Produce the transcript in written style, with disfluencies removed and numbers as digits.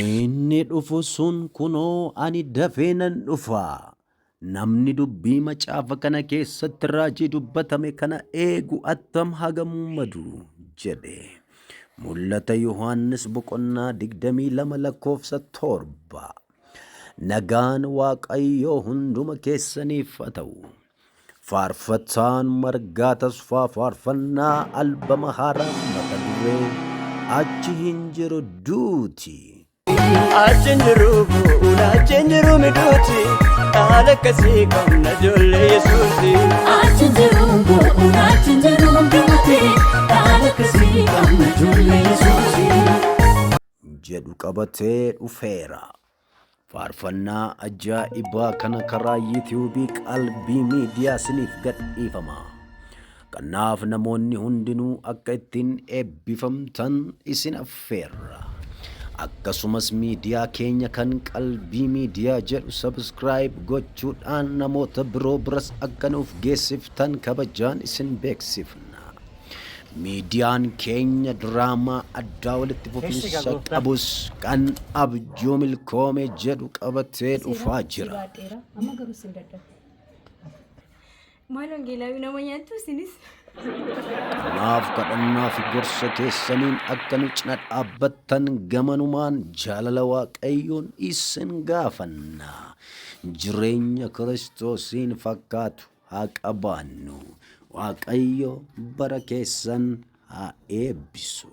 Inni dhufu sun kunoo ani dafeenan dhufa. Namni dubbii macaafa kana keessatti raajii dubbatame kana eegu attam hagammadu jedhe. Mul'ata Yohaannis boqonnaa 22:7. Nagaan Waaqayyoo hunduma keessaniif haa ta'u. Faarfataan Margaa Tasfaa faarfannaa albama haaraa mata duree achi hin jiru duuti. Achi hin jiru bu'uura achi hin jiru miduuti haala akkasii qabna ijoollee Yesuusi. Achi hin jiru bu'uura achi hin jiru miduuti haala akkasii qabna ijoollee Yesuusi. Jedhu qabatee dhufeera. Faarfannaa ajaa'ibaa kana karaa yuutuubii qalbii miidiyaa isiniif gadhiifama. Kanaaf namoonni hundinuu akka ittiin eebbifamtan isin affeerra. Akkasumas miidiyaa keenya kan qalbii miidiyaa jedhu subscribe gochuudhaan namoota biroo biras akka nuuf geessiftan kabajaan isin beeksifna. Miidiyaan keenya diraamaa addaa walitti fufinsa qabus kan abjuu milkoome jedhu qabatee dhufaa jira. Kanaaf kadhannaa fi gorsa keessaniin akka nu cina dhaabbattan gamanumaan jaalala Waaqayyoon isin gaafanna. Jireenya Kiristoosiin fakkaatu haa qabaannu. Waaqayyo bara keessan haa eebbisu.